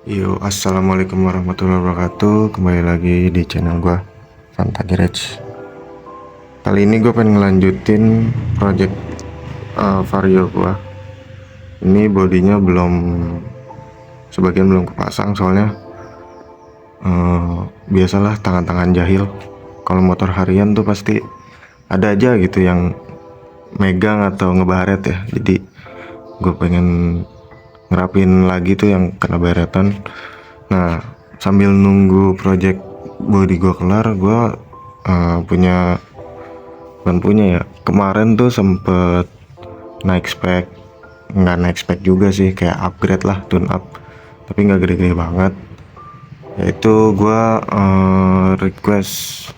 Yo, assalamualaikum warahmatullahi wabarakatuh. Kembali lagi di channel gua, Fanta Garage. Kali ini gue pengen ngelanjutin project Vario gua. Ini bodinya sebagian belum kepasang soalnya biasalah tangan-tangan jahil. Kalau motor harian tuh pasti ada aja gitu yang megang atau ngebaret ya. Jadi gue pengen ngerapin lagi tuh yang kena baretan. Nah, sambil nunggu project body gue kelar, gue punya bukan punya ya, kemarin tuh sempet naik spek, nggak naik spek juga sih, kayak upgrade lah, tune up, tapi nggak gede-gede banget. Yaitu gue request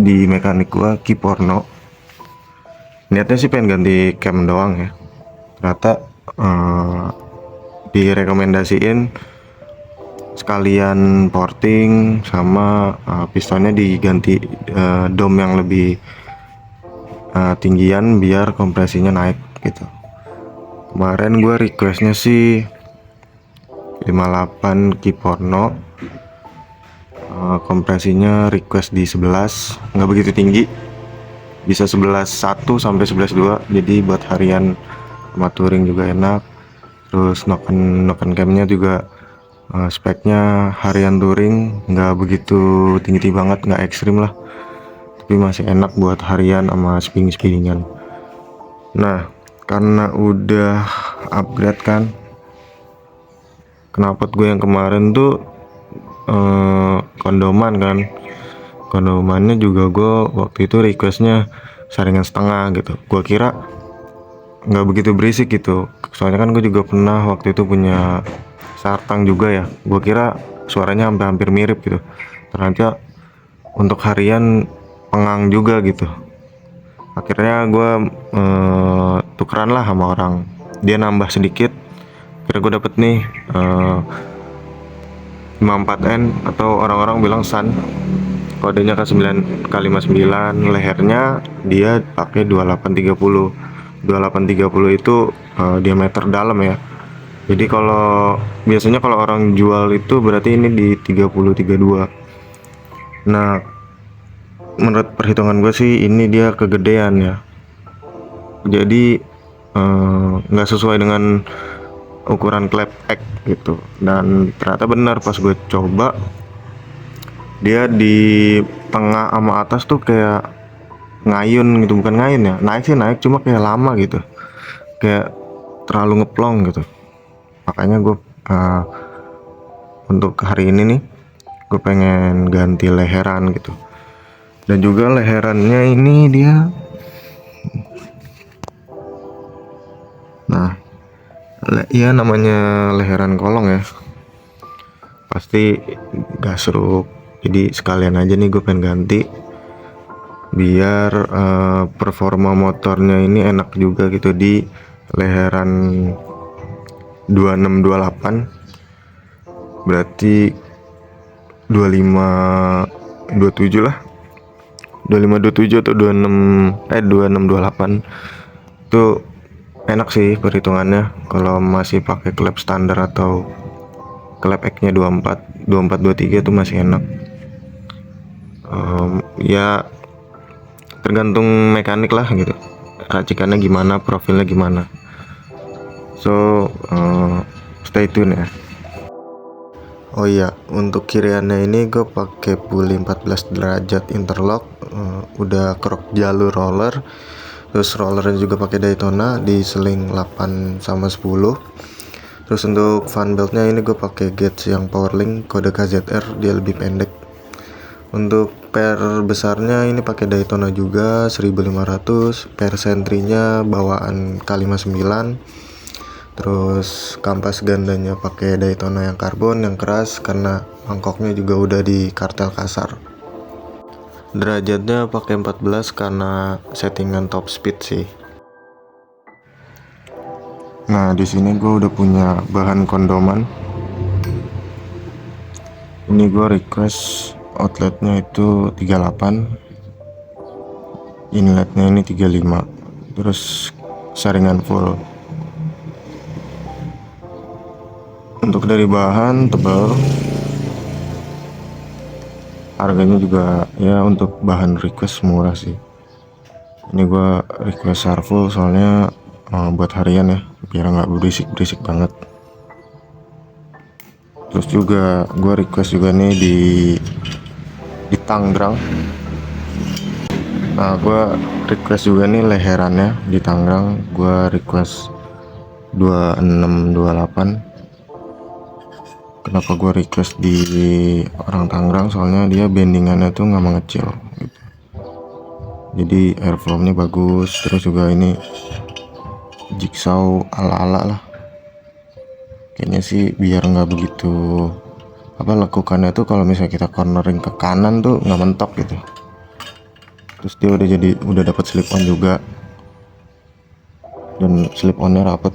di mekanik gue Kiporno, niatnya sih pengen ganti cam doang ya. Ternyata direkomendasiin sekalian porting sama pistonnya diganti dom yang lebih tinggian biar kompresinya naik gitu. Kemarin gue requestnya sih 58 Kiporno, kompresinya request di 11, nggak begitu tinggi, bisa 11.1 sampai 11.2, jadi buat harian sama touring juga enak. Terus noken camnya juga speknya harian touring, nggak begitu tinggi banget, nggak ekstrim lah, tapi masih enak buat harian sama spinning-spinningan. Nah, karena udah upgrade kan, knalpot gue yang kemarin tuh kondoman kan, kondomannya juga gue waktu itu requestnya saringan setengah gitu. Gue kira nggak begitu berisik gitu, soalnya kan gue juga pernah waktu itu punya sartang juga ya. Gue kira suaranya hampir mirip gitu, ternyata untuk harian pengang juga gitu. Akhirnya gue tukeran lah sama orang, dia nambah sedikit. Kira gue dapet nih 54N atau orang-orang bilang Sun, kodenya K9 K59, lehernya dia pakai 2830. 2830 itu diameter dalam ya. Jadi kalau biasanya kalau orang jual itu berarti ini di 3032. Nah, menurut perhitungan gue sih ini dia kegedean ya. Jadi nggak sesuai dengan ukuran klep X gitu. Dan ternyata benar, pas gue coba dia di tengah sama atas tuh kayak ngayun gitu, bukan ngayun ya, naik sih naik, cuma kayak lama gitu, kayak terlalu ngeplong gitu. Makanya gue untuk hari ini nih gue pengen ganti leheran gitu. Dan juga leherannya ini dia, nah iya namanya leheran kolong ya, pasti gasruk. Jadi sekalian aja nih gue pengen ganti biar performa motornya ini enak juga gitu di leheran 2628, berarti 2527 lah, 2527 atau 2628 itu enak sih perhitungannya. Kalau masih pakai klep standar atau klep X nya 24 23 itu masih enak. Ya tergantung mekanik lah gitu, racikannya gimana, profilnya gimana. So stay tune ya. Oh iya, untuk kiriannya ini gue pakai puli 14 derajat interlock, udah kerok jalur roller, terus rollernya juga pakai Daytona di seling 8 sama 10. Terus untuk fan beltnya ini gue pakai gauge yang Powerlink kode KZR, dia lebih pendek. Untuk per besarnya ini pakai Daytona juga 1500, per sentrinya bawaan K59. Terus kampas gandanya pakai Daytona yang karbon yang keras karena mangkoknya juga udah di kartel kasar. Derajatnya pakai 14 karena settingan top speed sih. Nah, di sini gue udah punya bahan kondoman. Ini gue request outletnya itu 38, inletnya ini 35, terus saringan full. Untuk dari bahan tebal, harganya juga ya untuk bahan request murah sih. Ini gua request Sarful soalnya buat harian ya, biar nggak berisik banget. Terus juga gua request juga nih di Tangerang. Nah, gua request juga nih leherannya di Tangerang. Gua request 2628. Kenapa gue request di orang Tangerang? Soalnya dia bendingannya tuh nggak mengecil gitu. Jadi airflow-nya bagus. Terus juga ini jigsaw ala-ala lah. Kayaknya sih biar nggak begitu lekukannya tuh kalau misalnya kita cornering ke kanan tuh nggak mentok gitu. Terus dia udah dapat slip on juga, dan slip onnya rapet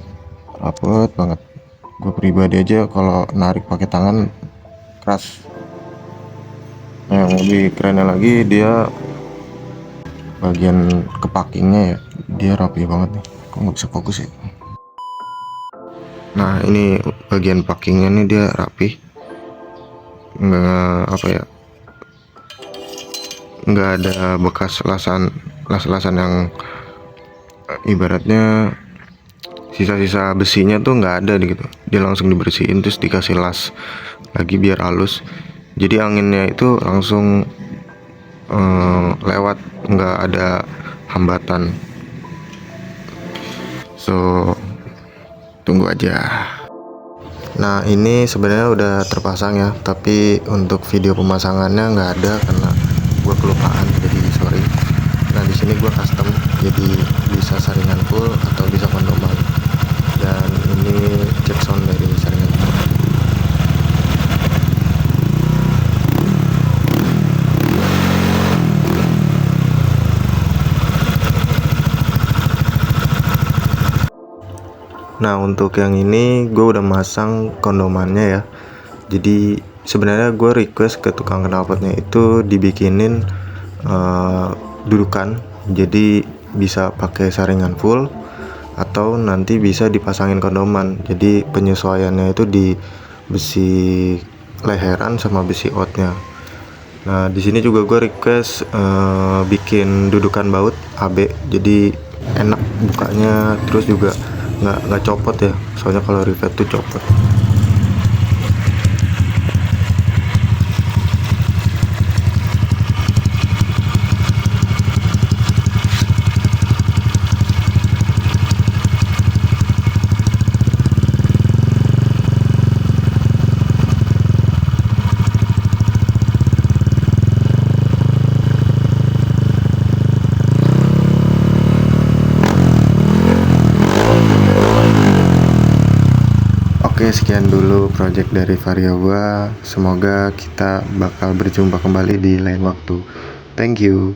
banget. Gue pribadi aja kalau narik pakai tangan keras. Nah, yang lebih kerennya lagi dia bagian kepackingnya ya, dia rapi banget nih. Kok nggak bisa fokus ya? Nah, ini bagian packingnya nih dia rapi, nggak ada bekas las-lasan yang ibaratnya sisa-sisa besinya tuh nggak ada gitu. Dia langsung dibersihin terus dikasih las lagi biar halus. Jadi anginnya itu langsung lewat, nggak ada hambatan. So tunggu aja. Nah, ini sebenarnya udah terpasang ya, tapi untuk video pemasangannya nggak ada karena gue kelupaan, jadi sorry. Nah, di sini gue custom, jadi bisa saringan full atau bisa kondoman. Dan ini check sound dari saringan full. Nah, untuk yang ini gue udah masang kondomannya ya. Jadi sebenarnya gue request ke tukang knalpotnya itu dibikinin dudukan, jadi bisa pakai saringan full atau nanti bisa dipasangin kondoman. Jadi penyesuaiannya itu di besi leheran sama besi outnya. Nah, di sini juga gue request bikin dudukan baut AB, jadi enak bukanya, terus juga nggak copot ya, soalnya kalau rivet tuh copot. Oke, sekian dulu project dari Vario gua. Semoga kita bakal berjumpa kembali di lain waktu. Thank you.